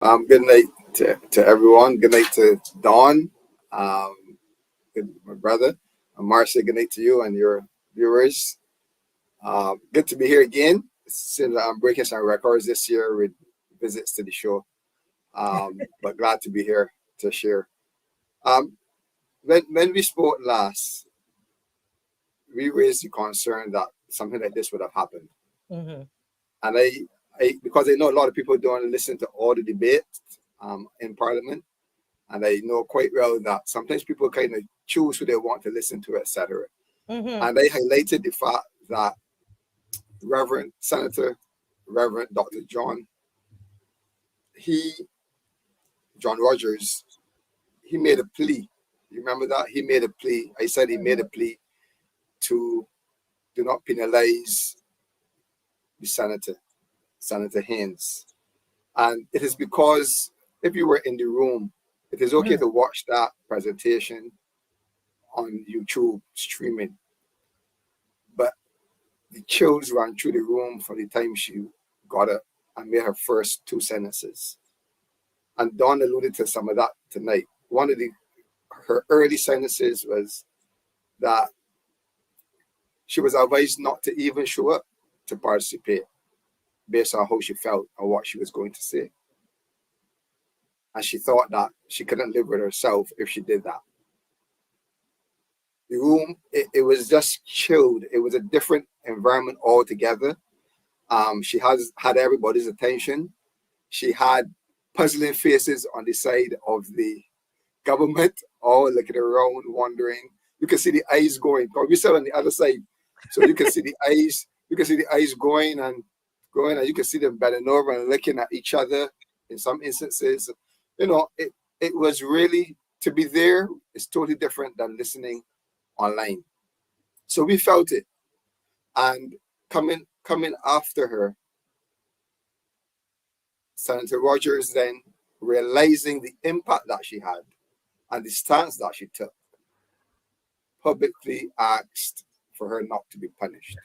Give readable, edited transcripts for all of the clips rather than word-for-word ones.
Good night to everyone. Good night to Dawn, um, my brother. Marcia, good night to you and your viewers. Good to be here again. Since I'm breaking some records this year with visits to the show, but glad to be here to share. Um, when we spoke last, we raised the concern that something like this would have happened, Hmm. and because I know a lot of people don't listen to all the debate in Parliament. And I know quite well that sometimes people kind of choose who they want to listen to, etc. Hmm. And I highlighted the fact that Reverend Senator, Reverend Dr. he, John Rogers, he made a plea. You remember that? He made a plea. I said he made a plea to do not penalize the senator, Senator Haynes. And it is because if you were in the room, it is okay to watch that presentation on YouTube streaming. But the chills ran through the room from the time she got up and made her first two sentences. And Dawn alluded to some of that tonight. One of her early sentences was that she was advised not to even show up to participate based on how she felt or what she was going to say. And she thought that she couldn't live with herself if she did that. The room, it was just chilled. It was a different environment altogether. She has had everybody's attention. She had puzzling faces on the side of the government, all looking around, wondering. You can see the eyes going. Because we sat on the other side, so you can see the eyes. You can see the eyes going, and you can see them bending over and looking at each other. In some instances, it was really to be there is totally different than listening online. So we felt it, and coming after her, Senator Rogers then realizing the impact that she had and the stance that she took, publicly asked for her not to be punished.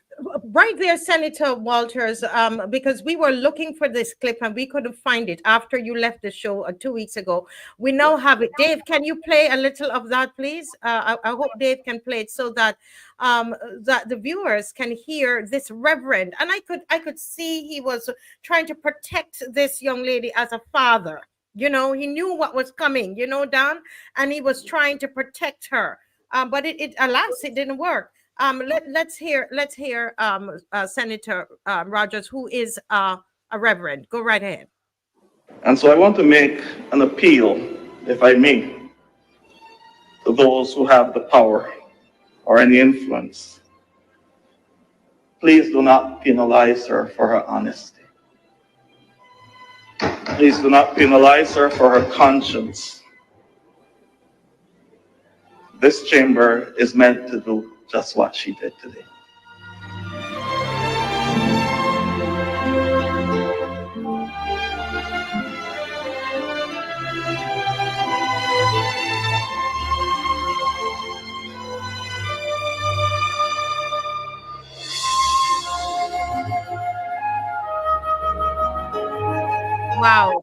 Right there, Senator Walters, because we were looking for this clip and we couldn't find it after you left the show 2 weeks ago. We Yeah. now have it. Dave, can you play a little of that, please? I hope Dave can play it so that the viewers can hear this reverend. And I could see he was trying to protect this young lady as a father. He knew what was coming, Dan, and he was trying to protect her. But alas, it didn't work. Let's hear Senator Rogers, who is a reverend. Go right ahead. And so I want to make an appeal, if I may, to those who have the power or any influence. Please do not penalize her for her honesty. Please do not penalize her for her conscience. This chamber is meant to do just what she did today. Wow.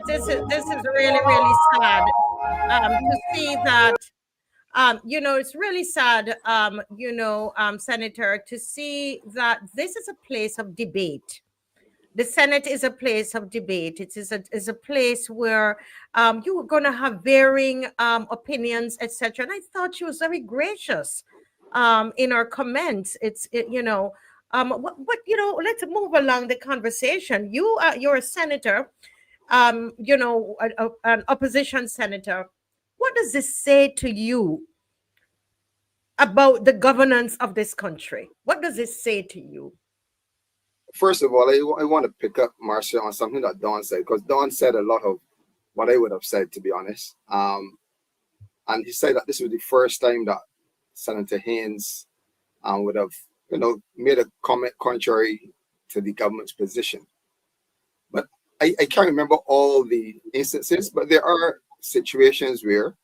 This is really, really sad to see that. It's really sad, Senator, to see that this is a place of debate. The Senate is a place of debate. It is a place where you were going to have varying opinions, etc. And I thought she was very gracious in her comments. Let's move along the conversation. You're a senator, an opposition senator. What does this say to you about the governance of this country? What does it say to you? First of all, I want to pick up Marcia on something that Dawn said, because Dawn said a lot of what I would have said, to be honest. And he said that this was the first time that Senator Haynes would have, made a comment contrary to the government's position. But I can't remember all the instances, but there are situations where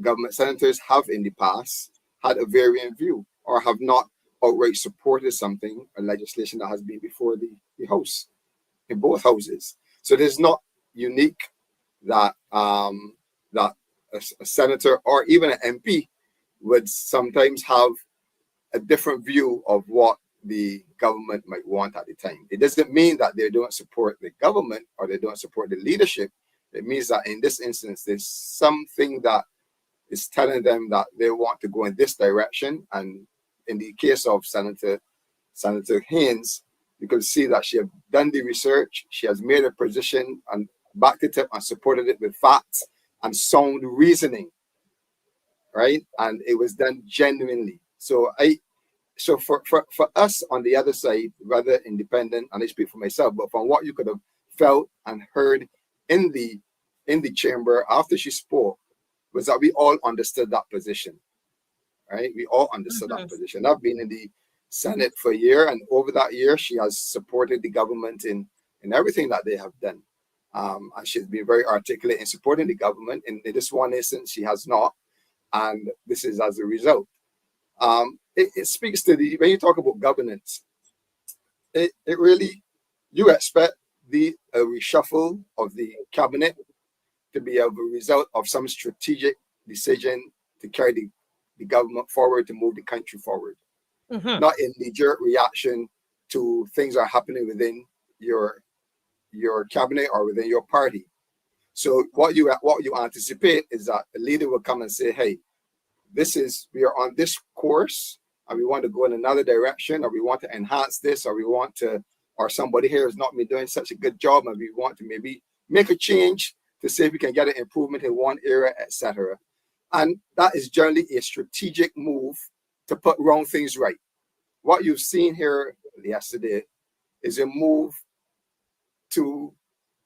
government senators have in the past had a varying view or have not outright supported something, a legislation that has been before the House, in both houses. So it is not unique that that a senator or even an MP would sometimes have a different view of what the government might want at the time. It doesn't mean that they don't support the government or they don't support the leadership. It means that in this instance, there's something that is telling them that they want to go in this direction. And in the case of Senator Haynes, you can see that she has done the research, she has made a position and backed it up and supported it with facts and sound reasoning, right? And it was done genuinely. So for us on the other side, rather independent, and I speak for myself, but from what you could have felt and heard in the chamber after she spoke, was that we all understood that position, right? We all understood that position. I've been in the Senate for a year, and over that year, she has supported the government in everything that they have done. And she's been very articulate in supporting the government. In this one instance, she has not, and this is as a result. It speaks to when you talk about governance, it really, you expect a reshuffle of the cabinet to be a result of some strategic decision to carry the government forward, to move the country forward, not a knee-jerk reaction to things that are happening within your cabinet or within your party. So what you anticipate is that the leader will come and say, hey, we are on this course and we want to go in another direction, or we want to enhance this, or somebody here has not been doing such a good job and we want to maybe make a change to see if we can get an improvement in one area, etc. And that is generally a strategic move to put wrong things right. What you've seen here yesterday is a move to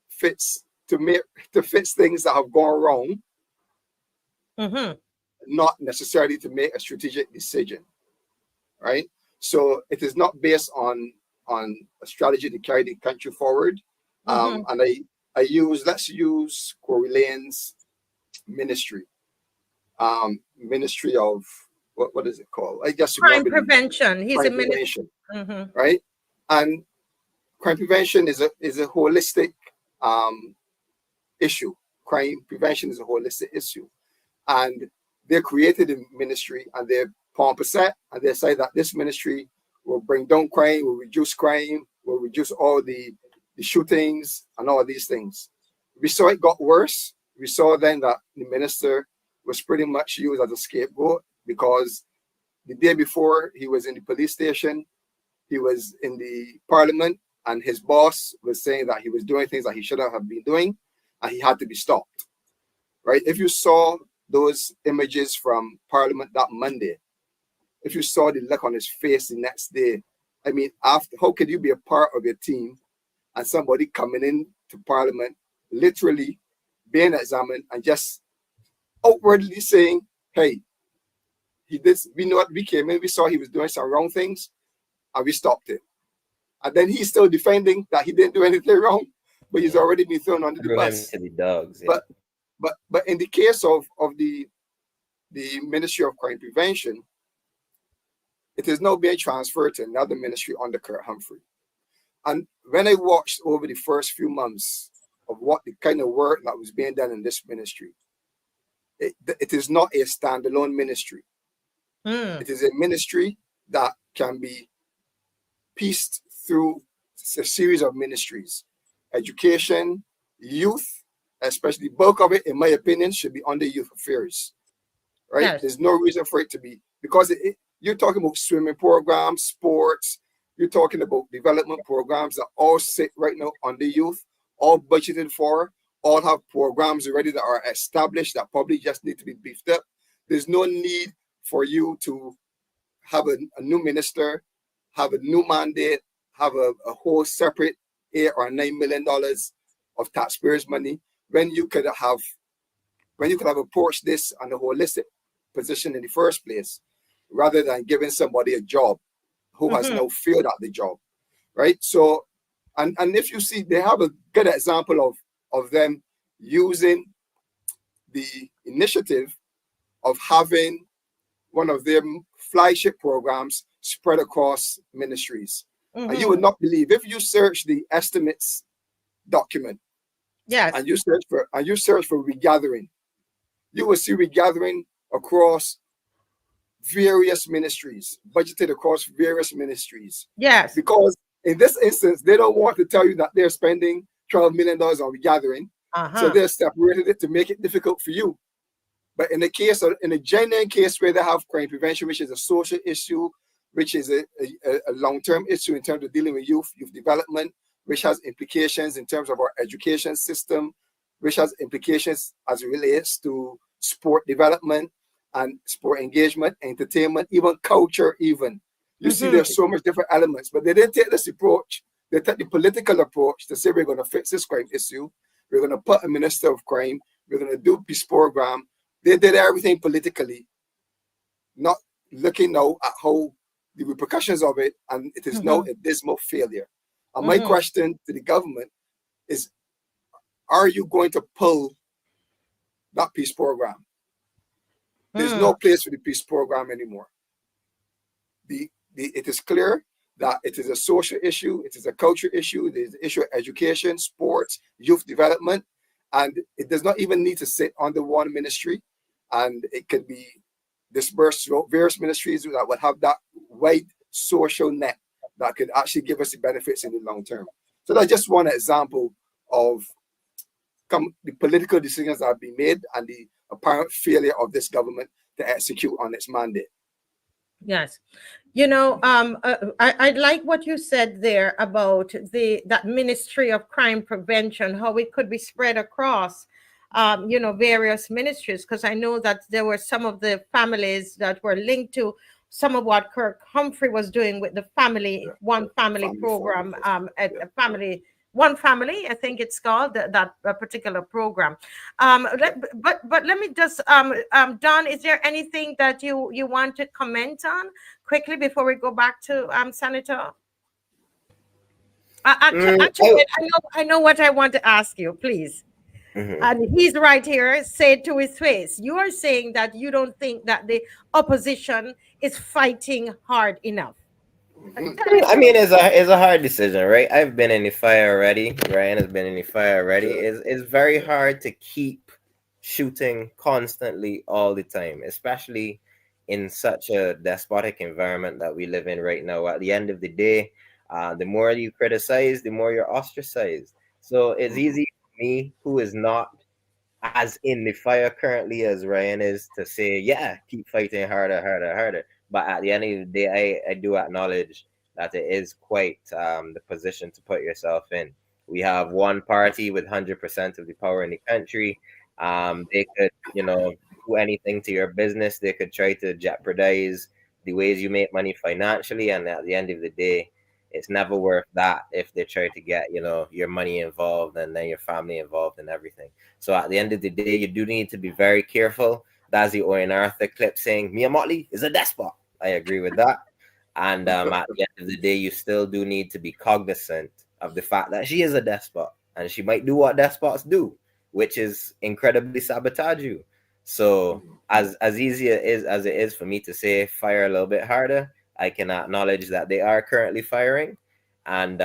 fix things that have gone wrong, not necessarily to make a strategic decision, right? So it is not based on a strategy to carry the country forward. And let's use Corey Lane's ministry, ministry of what is it called? I guess crime prevention. He's a minister, right? And crime prevention is a holistic issue. Crime prevention is a holistic issue, and they created a ministry and they pump a set and they say that this ministry will bring down crime, will reduce all the shootings and all these things. We saw it got worse. We saw then that the minister was pretty much used as a scapegoat, because the day before he was in the police station, he was in the parliament, and his boss was saying that he was doing things that he shouldn't have been doing, and he had to be stopped, right? If you saw those images from parliament that Monday, if you saw the look on his face the next day, I mean, how could you be a part of your team and somebody coming in to parliament, literally being examined and just outwardly saying, hey, we know what we came in, we saw he was doing some wrong things and we stopped it. And then he's still defending that he didn't do anything wrong, but he's already been thrown under the bus. To the dogs, yeah. But in the case of the Ministry of Crime Prevention, it is now being transferred to another ministry under Kurt Humphrey. And when I watched over the first few months of what the kind of work that was being done in this ministry, it is not a standalone ministry. It is a ministry that can be pieced through a series of ministries. Education, youth, especially the bulk of it, in my opinion, should be under youth affairs, right? Yes. There's no reason for it to be, because you're talking about swimming programs, sports, you're talking about development programs that all sit right now under youth, all budgeted for, all have programs already that are established that probably just need to be beefed up. There's no need for you to have a new minister, have a new mandate, have a whole separate $8 or $9 million of taxpayers' money when you could have approached this on a holistic position in the first place, rather than giving somebody a job who has now failed at the job, right? So, and if you see, they have a good example of them using the initiative of having one of their flagship programs spread across ministries. And you would not believe, if you search the estimates document Yes. and you search for regathering, you will see regathering across various ministries, budgeted across various ministries. Yes. Because in this instance, they don't want to tell you that they're spending $12 million on regathering. So they're separated it to make it difficult for you. But in a genuine case where they have crime prevention, which is a social issue, which is a long-term issue in terms of dealing with youth development, which has implications in terms of our education system, which has implications as it relates to sport development and sport engagement, entertainment, even culture even. You see there's so much different elements, but they didn't take this approach. They took the political approach to say we're going to fix this crime issue. We're going to put a minister of crime. We're going to do a peace program. They did everything politically, not looking now at how the repercussions of it, and it is now a dismal failure. And my question to the government is, are you going to pull that peace program? There's no place for the peace program anymore. It is clear that it is a social issue, it is a culture issue, there's the issue of education, sports, youth development, and it does not even need to sit under one ministry, and it can be dispersed throughout various ministries that would have that wide social net that could actually give us the benefits in the long term. So that's just one example of the political decisions that have been made and the apparent failure of this government to execute on its mandate. Yes. I like what you said there about that Ministry of Crime Prevention, how it could be spread across, various ministries, because I know that there were some of the families that were linked to some of what Kirk Humphrey was doing with the One Family program, One Family, I think it's called, that particular program. But let me just, Don, is there anything that you want to comment on quickly before we go back to Senator? Actually, I know what I want to ask you, please. And he's right here, say it to his face. You are saying that you don't think that the opposition is fighting hard enough. I mean, it's a hard decision, right? I've been in the fire already. Ryan has been in the fire already. It's very hard to keep shooting constantly all the time, especially in such a despotic environment that we live in right now. At the end of the day, the more you criticize, the more you're ostracized. So it's easy for me, who is not as in the fire currently as Ryan is, to say, yeah, keep fighting harder, harder, harder. But at the end of the day, I do acknowledge that it is quite the position to put yourself in. We have one party with 100% of the power in the country. They could, do anything to your business. They could try to jeopardize the ways you make money financially. And at the end of the day, it's never worth that if they try to get, your money involved and then your family involved and everything. So at the end of the day, you do need to be very careful. That's the Owen Arthur clip saying, Mia Motley is a despot. I agree with that. And at the end of the day, you still do need to be cognizant of the fact that she is a despot. And she might do what despots do, which is incredibly sabotage you. So as easy as it is for me to say fire a little bit harder, I can acknowledge that they are currently firing. And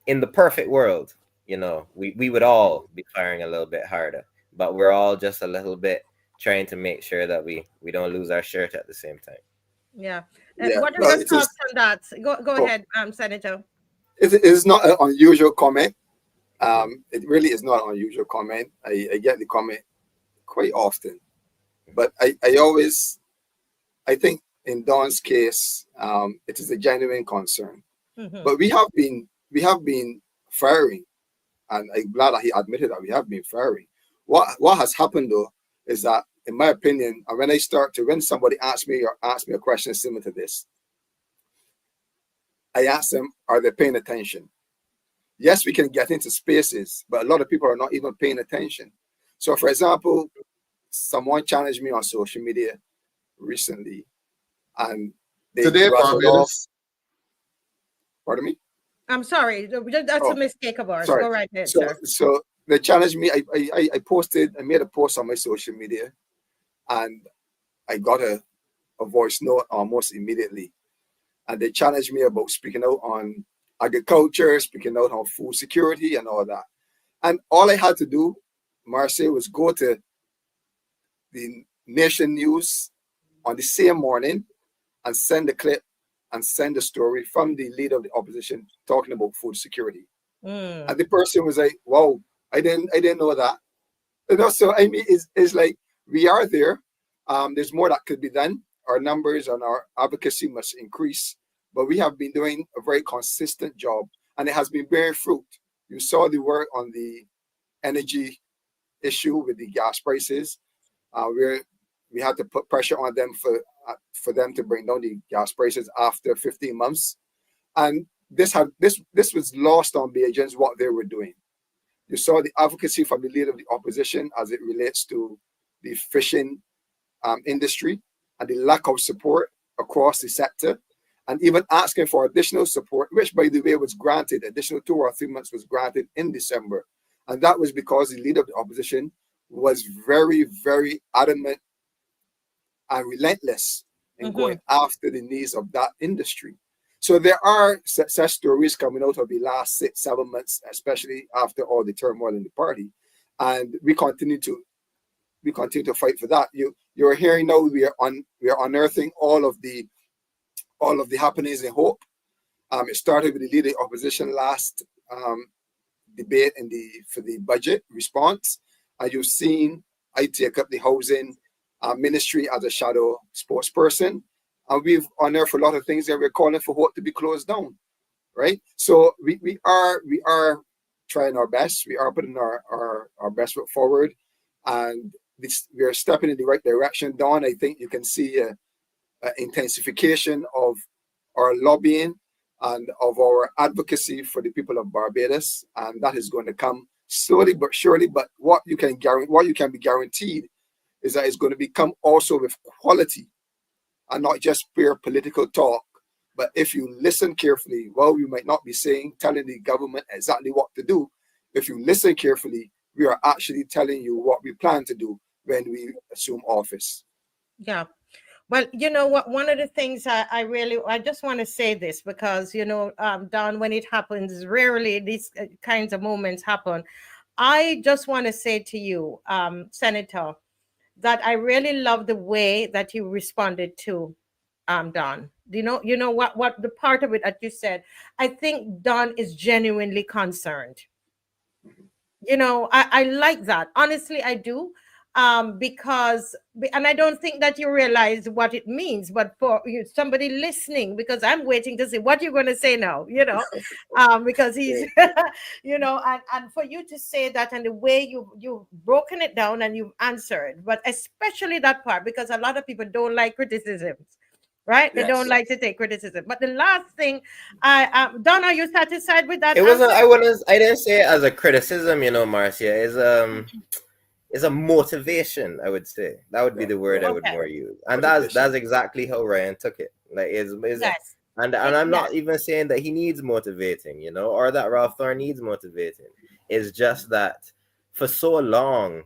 in the perfect world, we would all be firing a little bit harder, but we're all just a little bit trying to make sure that we don't lose our shirt at the same time. Yeah. What are your thoughts on that? Go ahead, Senator. It is not an unusual comment. It really is not an unusual comment. I get the comment quite often, but I think in Don's case, it is a genuine concern. But we have been firing, and I'm glad that he admitted that we have been firing. What has happened though is that, in my opinion, and when somebody asks me a question similar to this, I ask them, are they paying attention? Yes, we can get into spaces, but a lot of people are not even paying attention. So, for example, someone challenged me on social media recently, and today, Barbados. Pardon me? I'm sorry. That's a mistake of ours. Sorry. Go right ahead, so they challenged me. I made a post on my social media, and I got a voice note almost immediately. and they challenged me about speaking out on agriculture, speaking out on food security and all that. And all I had to do, Marcia, was go to the Nation News on the same morning and send the clip and send the story from the leader of the opposition talking about food security. And the person was like, wow, I didn't know that. You know, so I mean, it's like we are there. There's more that could be done. Our numbers and our advocacy must increase, but we have been doing a very consistent job, and it has been bearing fruit. You saw the work on the energy issue with the gas prices. We had to put pressure on them for them to bring down the gas prices after 15 months, and this was lost on Bajans what they were doing. You saw the advocacy from the leader of the opposition as it relates to the fishing industry and the lack of support across the sector, and even asking for additional support, which, by the way, was granted. Additional 2 or 3 months was granted in December. And that was because the leader of the opposition was very, very adamant and relentless in going after the needs of that industry. So there are success stories coming out of the last 6-7 months, especially after all the turmoil in the party, and we continue to fight for that. You're hearing now we are unearthing all of the happenings in Hope. It started with the leader of the opposition last debate for the budget response, and you've seen I take up the housing ministry as a shadow spokesperson. And we've unearthed a lot of things that we're calling for Hope to be closed down, right? So we are trying our best. We are putting our best foot forward, and we are stepping in the right direction. Dawn, I think you can see an intensification of our lobbying and of our advocacy for the people of Barbados, and that is going to come slowly but surely. But what you can be guaranteed is that it's going to become also with quality, and not just pure political talk. But if you listen carefully, while we might not be telling the government exactly what to do, if you listen carefully, we are actually telling you what we plan to do when we assume office. Yeah. Well, you know what, one of the things I just want to say this because, Don, when it happens, rarely these kinds of moments happen. I just want to say to you, Senator, that I really love the way that you responded to Don. You know what the part of it that you said. I think Don is genuinely concerned. I like that. Honestly, I do. Because, and I don't think that you realize what it means, but for somebody listening, because I'm waiting to see what you're going to say now, because he's, and for you to say that and the way you've broken it down and you've answered, but especially that part, because a lot of people don't like criticisms. Right? Yes. They don't like to take criticism. But the last thing, Don, are you satisfied with that? It wasn't. I didn't say it as a criticism, Marcia. It's a motivation. I would say that would be the word I would more use, and that's exactly how Ryan took it. Like, yes. And I'm not even saying that he needs motivating, or that Ralph Thorne needs motivating. It's just that for so long,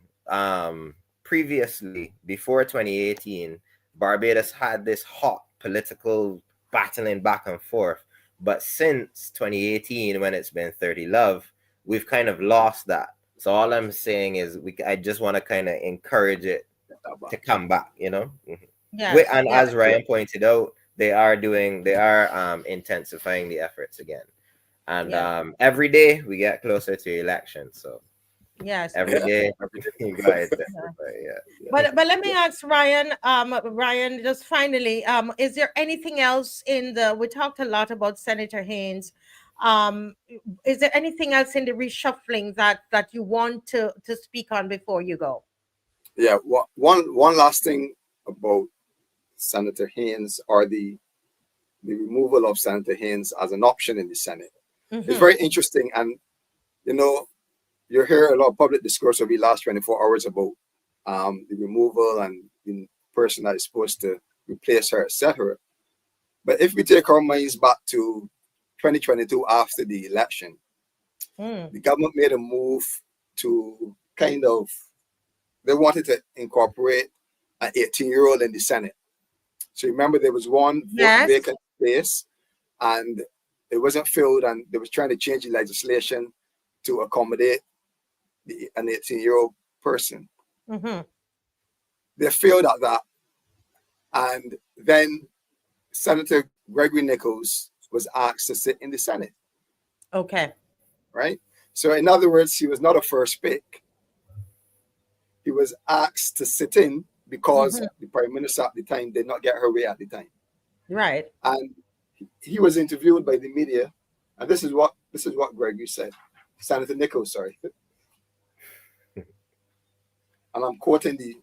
previously, before 2018, Barbados had this hot political battling back and forth. But since 2018, when it's been 30 love, we've kind of lost that. So all I'm saying is I just want to kind of encourage it to come back, Mm-hmm. Yes, and as Ryan pointed out, they are intensifying the efforts again. And every day we get closer to election. So yes, every day you guys But let me ask Ryan, just finally, is there anything else we talked a lot about Senator Haynes. Is there anything else in the reshuffling that you want to speak on before you go? Yeah, one last thing about Senator Haynes, or the removal of Senator Haynes as an option in the Senate. Mm-hmm. It's very interesting, and you hear a lot of public discourse over the last 24 hours about the removal and the person that is supposed to replace her, etc. But if we take our minds back to 2022 after the election, the government made a move to they wanted to incorporate an 18-year-old in the Senate. So remember, there was one vacant space, and it wasn't filled, and they was trying to change the legislation to accommodate an 18-year-old person. Mm-hmm. They failed at that, and then Senator Gregory Nichols was asked to sit in the Senate. Okay. Right? So in other words, he was not a first pick. He was asked to sit in because the prime minister at the time did not get her way at the time. Right. And he was interviewed by the media, and this is what Gregory said. Senator Nichols, sorry. And I'm quoting the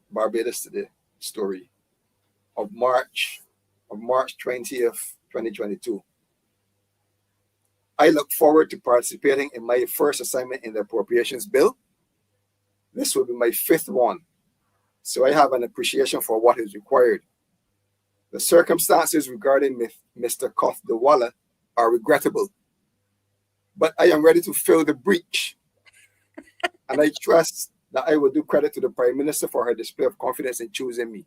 Barbados Today story of March 20th, 2022. I look forward to participating in my first assignment in the appropriations bill. This will be my 5th one, so I have an appreciation for what is required. The circumstances regarding Mr. Koth-Dawala are regrettable, but I am ready to fill the breach, and I trust that I will do credit to the Prime Minister for her display of confidence in choosing me.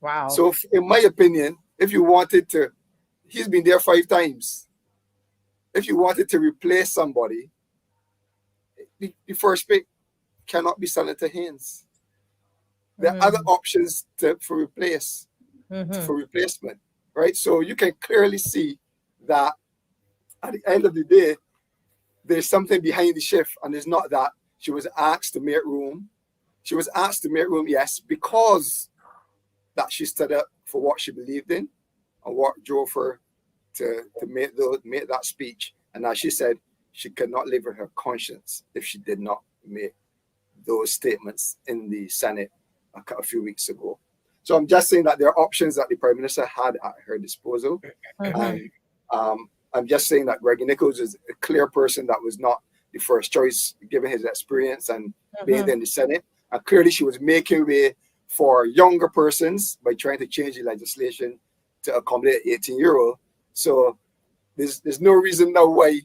Wow. So in my opinion, if you wanted to, he's been there 5 times. If you wanted to replace somebody, the first pick cannot be Senator Haynes. There are other options for replacement, right? So you can clearly see that at the end of the day, there's something behind the shift, and it's not that she was asked to make room. She was asked to make room, yes, because that she stood up for what she believed in and what drove her to make that speech. And as she said, she could not live with her conscience if she did not make those statements in the Senate a few weeks ago. So I'm just saying that there are options that the Prime Minister had at her disposal. And I'm just saying that Gregory Nichols is a clear person that was not the first choice, given his experience and being in the Senate. And clearly she was making way for younger persons by trying to change the legislation to accommodate 18-year-old. So there's no reason now why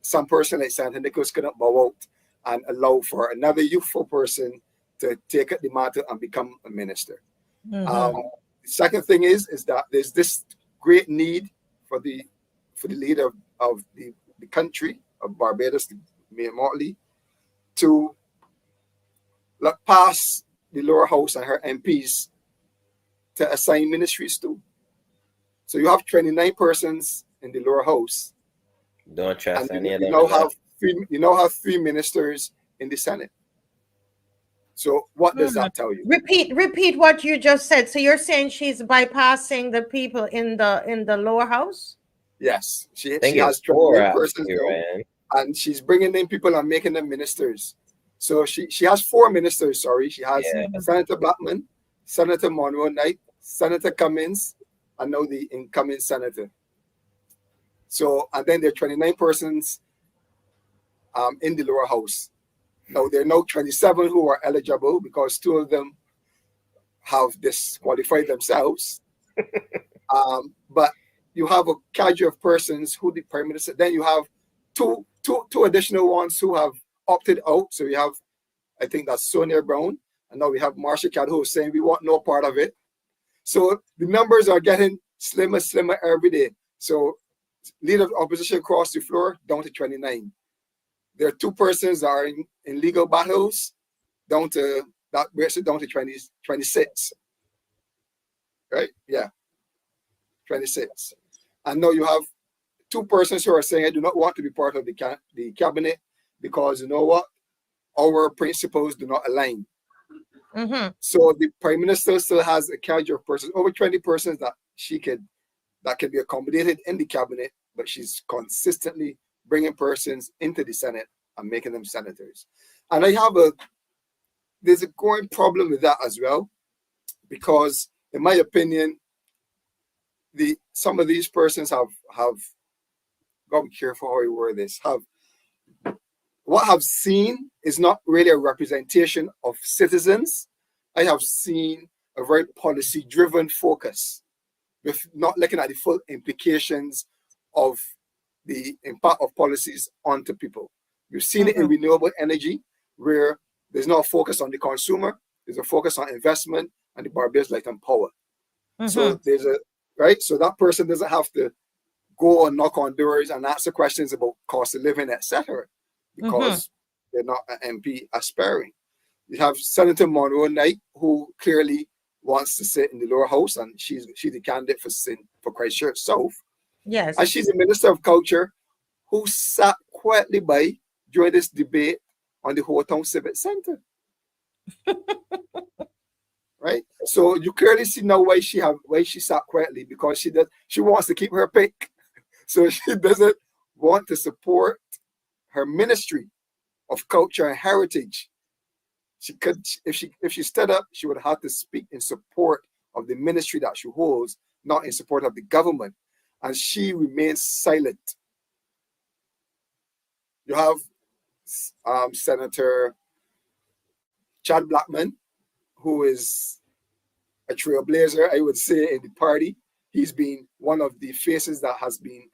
some person like Senator Nichols couldn't bow out and allow for another youthful person to take up the mantle and become a minister. The second thing is that there's this great need for the leader of the country of Barbados, Mayor MOTTLEY, to look past the lower house and her MPs to assign ministries to. So you have 29 persons in the lower house. Don't trust and any of you them. now have 3 ministers in the Senate. So what does that tell you? Repeat what you just said. So you're saying she's bypassing the people in the lower house? Yes, she Think has it's 4 28 persons actually, now, Ryan. and she's bringing in people and making them ministers. So she has 4 ministers. Sorry, she has Senator Blackman, Senator Monroe Knight, Senator Cummins, and now the incoming senator. So, and then there are 29 persons in the lower house. Now there are now 27 who are eligible because 2 of them have disqualified themselves. But you have a cadre of persons who the Prime Minister. Then you have two additional ones who have opted out. So we have, I think that's Sonia Brown, and now we have Marcia Cadho saying we want no part of it. So the numbers are getting slimmer every day. So leader of opposition across the floor down to 29. There are 2 persons that are in legal battles, down to that brings it down to 26. Right? Yeah. 26. And now you have 2 persons who are saying I do not want to be part of the cabinet because you know what? Our principles do not align. So the Prime Minister still has a cadre of persons, over 20 persons that can be accommodated in the cabinet, but she's consistently bringing persons into the Senate and making them senators. And there's a growing problem with that as well, because in my opinion, some of these persons have got to be careful how you word this. What I've seen is not really a representation of citizens. I have seen a very policy-driven focus with not looking at the full implications of the impact of policies onto people. You've seen it in renewable energy, where there's no focus on the consumer, there's a focus on investment and the Barbados Light and Power. So there's right? So that person doesn't have to go and knock on doors and answer questions about cost of living, etc., because they're not an MP aspiring. You have Senator Monroe Knight, who clearly wants to sit in the lower house, and she's the candidate for Christchurch South. Yes. And she's the Minister of Culture who sat quietly by during this debate on the Whole Town Civic Center. Right? So you clearly see now why she sat quietly, because she wants to keep her pick. So she doesn't want to support her Ministry of Culture and Heritage. She could, if she stood up, she would have to speak in support of the ministry that she holds, not in support of the government. And she remains silent. You have Senator Chad Blackman, who is a trailblazer, I would say, in the party. He's been one of the faces that has been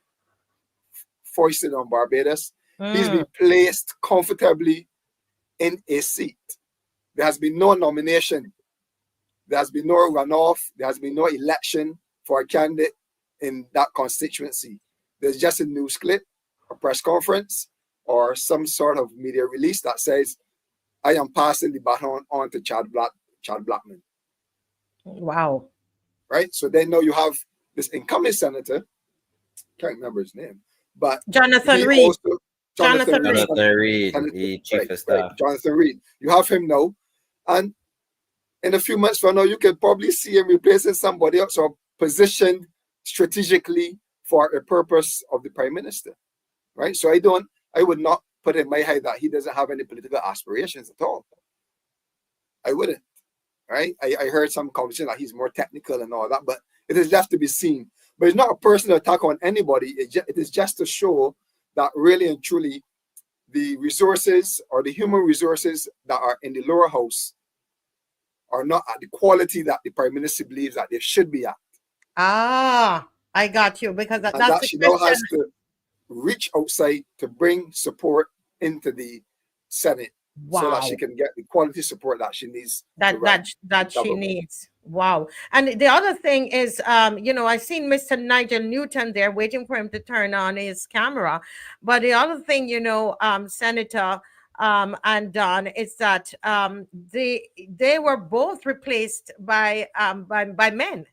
foisted on Barbados. He's been placed comfortably in a seat. There has been no nomination. There has been no runoff. There has been no election for a candidate in that constituency. There's just a news clip, a press conference, or some sort of media release that says, I am passing the baton on to Chad Blackman. Wow. Right? So then now you have this incumbent senator, can't remember his name, but Jonathan Reed. Jonathan Reed, the chief of staff. Jonathan Reed. You have him now. And in a few months from now, you can probably see him replacing somebody else or positioned strategically for a purpose of the prime minister. Right? So I would not put in my head that he doesn't have any political aspirations at all. I wouldn't. Right? I heard some conversation that he's more technical and all that, but it is left to be seen. But it's not a personal attack on anybody. It is just to show that really and truly the resources or the human resources that are in the lower house are not at the quality that the prime minister believes that they should be at. I got you, because that's that the she now question. has to reach outside to bring support into the Senate, so that she can get the quality support that she needs. That she needs. Wow. And the other thing is, I seen Mr. Nigel Newton there waiting for him to turn on his camera. But the other thing, Senator and Don, is that they were both replaced by men.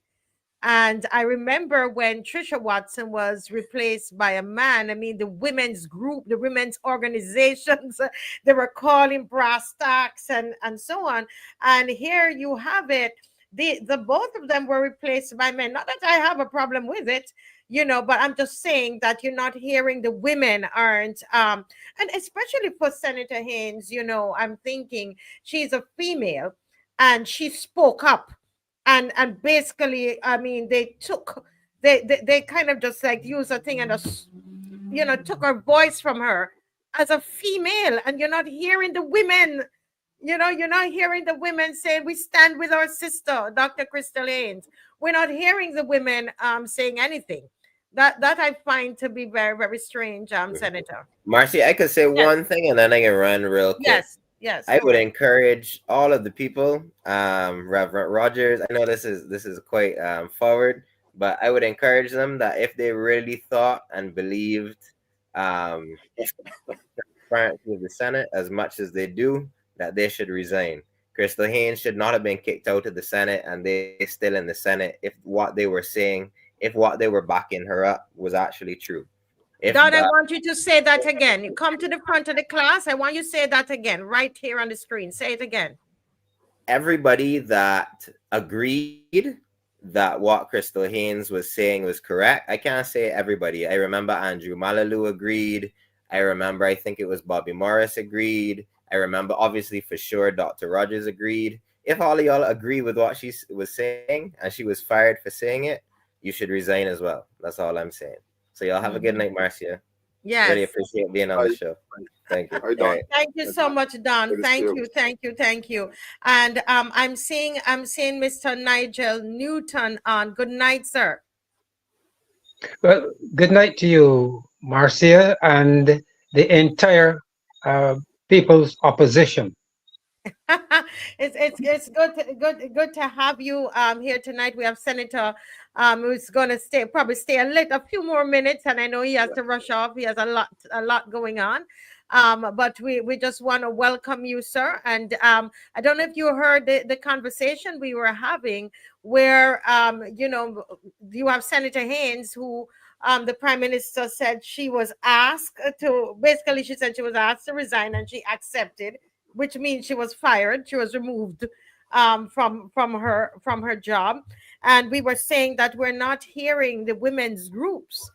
And I remember when Trisha Watson was replaced by a man, I mean, the women's group, the women's organizations, they were calling brass tacks and so on. And here you have it. The both of them were replaced by men. Not that I have a problem with it, but I'm just saying that you're not hearing the women aren't, and especially for Senator Haynes, I'm thinking she's a female and she spoke up. And basically, I mean, they kind of just like use a thing and just, took her voice from her as a female. And you're not hearing the women, you're not hearing the women saying, we stand with our sister, Dr. Crystal Haynes. We're not hearing the women saying anything. That I find to be very, very strange, Senator. Marcy, I could say one thing and then I can run real quick. Yes. I would encourage all of the people, Reverend Rogers. I know this is quite forward, but I would encourage them that if they really thought and believed transparency of the Senate as much as they do, that they should resign. Crystal Haynes should not have been kicked out of the Senate, and they still in the Senate if what they were saying, if what they were backing her up was actually true. Don, I want you to say that again. You come to the front of the class. I want you to say that again, right here on the screen. Say it again. Everybody that agreed that what Crystal Haynes was saying was correct. I can't say everybody. I remember Andrew Malalu agreed. I think it was Bobby Morris agreed. I remember, obviously, for sure, Dr. Rogers agreed. If all of y'all agree with what she was saying and she was fired for saying it, you should resign as well. That's all I'm saying. So y'all have a good night, Marcia. Yes. Really appreciate being on the show. Thank you. Right. Thank you so much, Don. Thank you. And I'm seeing Mr. Nigel Newton on. Good night, sir. Well, good night to you, Marcia, and the entire People's Opposition. It's good to have you here tonight. We have Senator who's going to probably stay a few more minutes, and I know he has to rush off. He has a lot going on. But we just want to welcome you, sir. And I don't know if you heard the conversation we were having, where you have Senator Haynes, who the Prime Minister said she was asked to, basically she said she was asked to resign, and she accepted, which means she was fired. She was removed from her job. And we were saying that we're not hearing the women's groups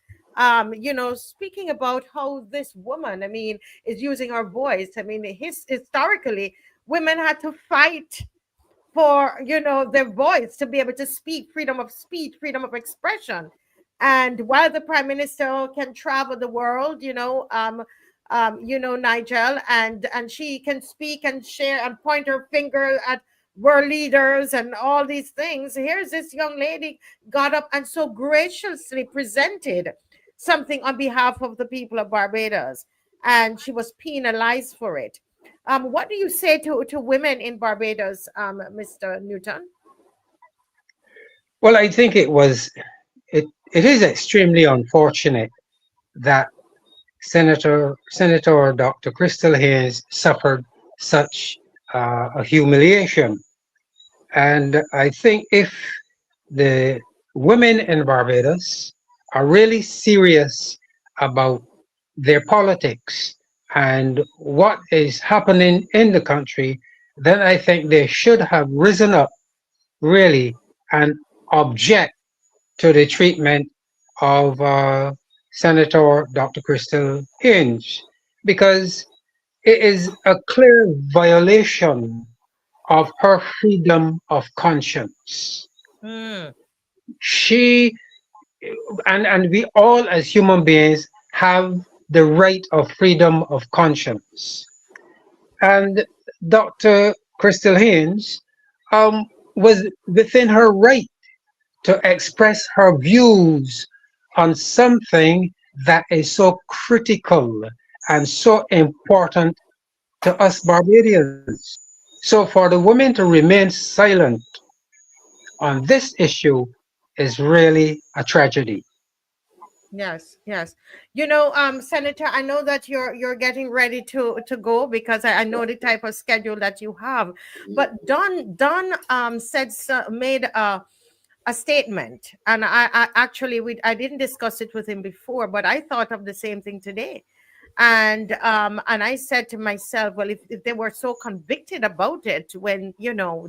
speaking about how this woman, I mean, is using her voice. I mean, historically, women had to fight for, their voice, to be able to speak, freedom of speech, freedom of expression. And while the Prime Minister can travel the world, Nigel, and she can speak and share and point her finger at world leaders and all these things, here's this young lady got up and so graciously presented something on behalf of the people of Barbados, and she was penalized for it. What do you say to women in Barbados, Mr. Newton? Well, I think it is extremely unfortunate that Senator Dr. Crystal Haynes suffered such a humiliation. And I think if the women in Barbados are really serious about their politics and what is happening in the country, then I think they should have risen up really and object to the treatment of Senator Dr. Crystal Haynes, because it is a clear violation of her freedom of conscience. She and we all as human beings have the right of freedom of conscience. And Dr. Crystal Haynes was within her right to express her views on something that is so critical and so important to us Barbadians. So for the women to remain silent on this issue is really a tragedy. Yes. Senator, I know that you're getting ready to go, because I know the type of schedule that you have. But Don made a statement, and I actually I didn't discuss it with him before, but I thought of the same thing today. And I said to myself, well, if they were so convicted about it when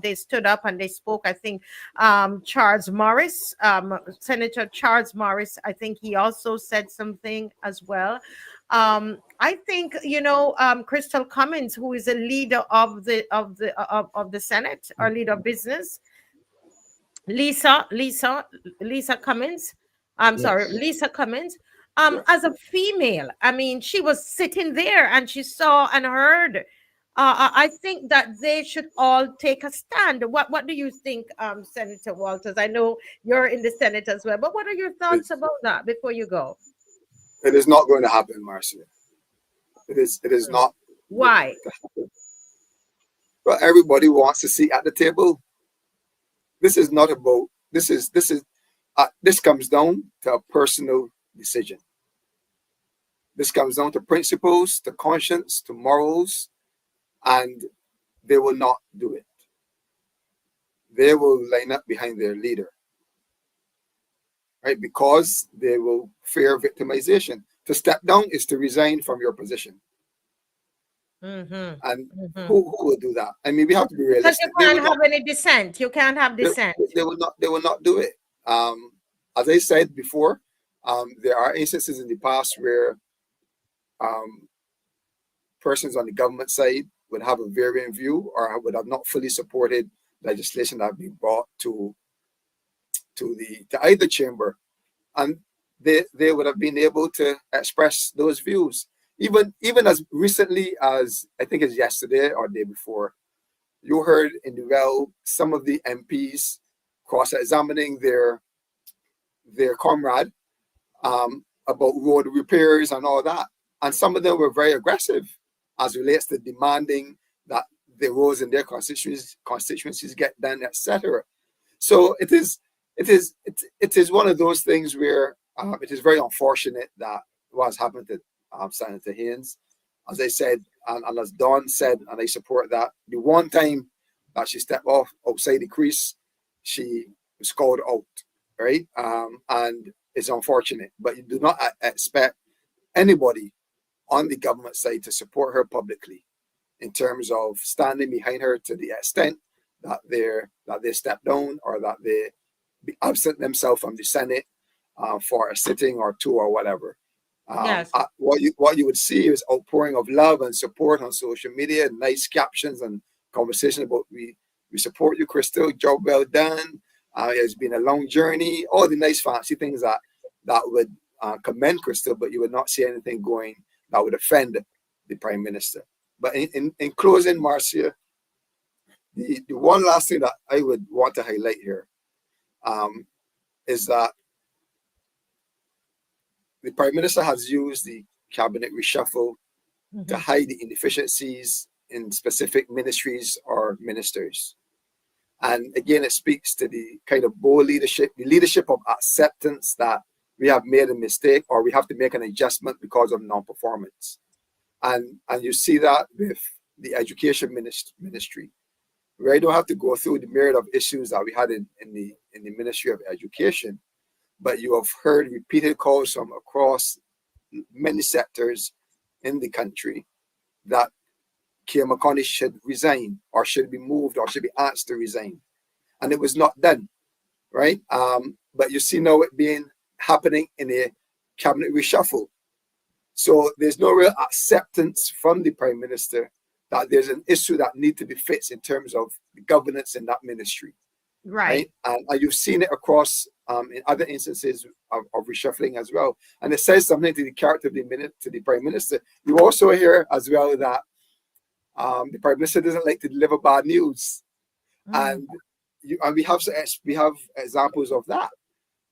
they stood up and they spoke, I think Charles Morris, Senator Charles Morris, I think he also said something as well. I think Crystal Cummins, who is a leader of the Senate, or leader of business, Lisa Cummins. I'm sorry, Lisa Cummins. As a female, I mean, she was sitting there and she saw and heard. I think that they should all take a stand. What do you think, Senator Walters? I know you're in the Senate as well, but what are your thoughts about that before you go? It is not going to happen, Marcia. It is not. Why? Well, everybody wants to sit at the table. This is not about. This comes down to a personal decision. This comes down to principles, to conscience, to morals, and they will not do it. They will line up behind their leader, right? Because they will fear victimization. To step down is to resign from your position. And who will do that? I mean, we have to be realistic. Because you can't have any dissent. You can't have dissent. They will not do it. As I said before, there are instances in the past where persons on the government side would have a varying view or would have not fully supported legislation that have been brought to either chamber, and they would have been able to express those views. Even as recently as I think it's yesterday or the day before, you heard in the well some of the MPs cross-examining their comrade about road repairs and all that. And some of them were very aggressive as relates to demanding that the roads in their constituencies get done, etc. So it is it is one of those things where it is very unfortunate that what's happened to Senator Haynes. As I said, and as Don said, and I support that. The one time that she stepped off outside the crease, she was called out, right? And it's unfortunate, but you do not expect anybody on the government side to support her publicly in terms of standing behind her to the extent that they step down or that they be absent themselves from the Senate for a sitting or two or whatever. Yes. What you would see is outpouring of love and support on social media, nice captions and conversation about we support you, Crystal. Job well done. It's been a long journey. All the nice fancy things that would commend Crystal, but you would not see anything going that would offend the Prime Minister. But in closing, Marcia, the one last thing that I would want to highlight here is that the Prime Minister has used the cabinet reshuffle to hide the inefficiencies in specific ministries or ministers. And again, it speaks to the kind of bold leadership, the leadership of acceptance that we have made a mistake or we have to make an adjustment because of non-performance. And you see that with the education ministry, where I don't have to go through the myriad of issues that we had in the Ministry of Education, but you have heard repeated calls from across many sectors in the country that Keir McConney should resign or should be moved or should be asked to resign. And it was not done, right? But you see now it being happening in a cabinet reshuffle. So there's no real acceptance from the Prime Minister that there's an issue that needs to be fixed in terms of the governance in that ministry. Right. And you've seen it across in other instances of reshuffling as well. And it says something to the character of the Prime Minister. You also hear as well that the Prime Minister doesn't like to deliver bad news. And we have examples of that,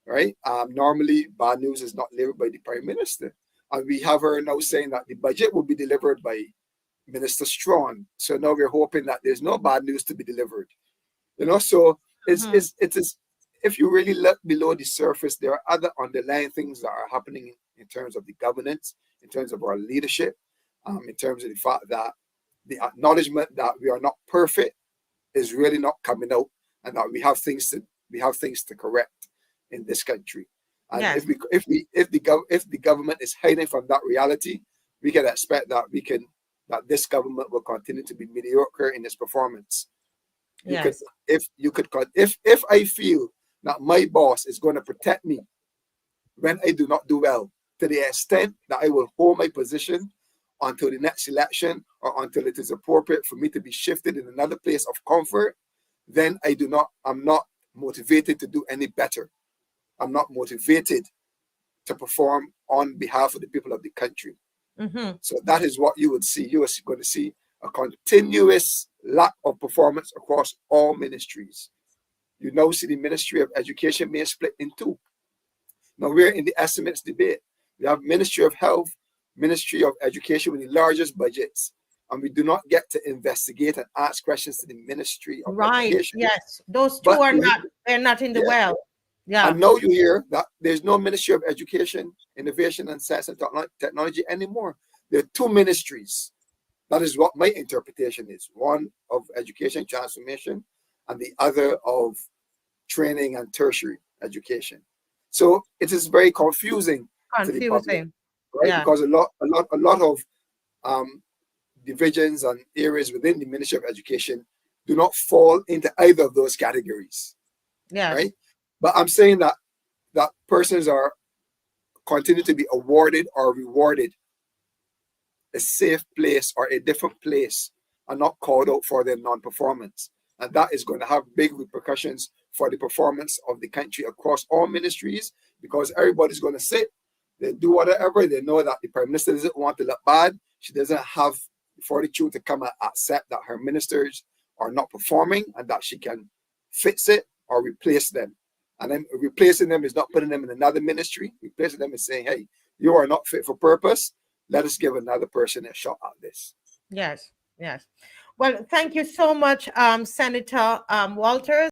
right? Normally, bad news is not delivered by the Prime Minister. And we have her now saying that the budget will be delivered by Minister Strawn. So now we're hoping that there's no bad news to be delivered. So it is, if you really look below the surface, there are other underlying things that are happening in terms of the governance, in terms of our leadership, in terms of the fact that the acknowledgement that we are not perfect is really not coming out, and that we have things to correct in this country. And Yes. if the government is hiding from that reality, we can expect that this government will continue to be mediocre in its performance. Yes. If I feel that my boss is going to protect me when I do not do well, to the extent that I will hold my position until the next election or until it is appropriate for me to be shifted in another place of comfort, then I'm not motivated to do any better. I'm not motivated to perform on behalf of the people of the country. So that is what you would see. You are going to see a continuous lack of performance across all ministries. You now see the Ministry of Education being split in two. Now we're in the estimates debate. We have Ministry of Health, Ministry of Education with the largest budgets, and we do not get to investigate and ask questions to the Ministry of Education. Yes, those two they're not in the well. Yeah. And now you hear that there's no Ministry of Education, Innovation and Science and Technology anymore. There are two ministries. That is what my interpretation is. One of education transformation and the other of training and tertiary education. So it is very confusing. To the public, right? Yeah. Because a lot of divisions and areas within the Ministry of Education do not fall into either of those categories. Yeah. Right. But I'm saying that persons are continue to be awarded or rewarded a safe place or a different place and not called out for their non-performance. And that is going to have big repercussions for the performance of the country across all ministries, because everybody's going to sit, they do whatever, they know that the Prime Minister doesn't want to look bad. She doesn't have the fortitude to come and accept that her ministers are not performing and that she can fix it or replace them. And then replacing them is not putting them in another ministry. Replacing them is saying, hey, you are not fit for purpose. Let us give another person a shot at this. Yes, yes. Well, thank you so much, Senator Walters.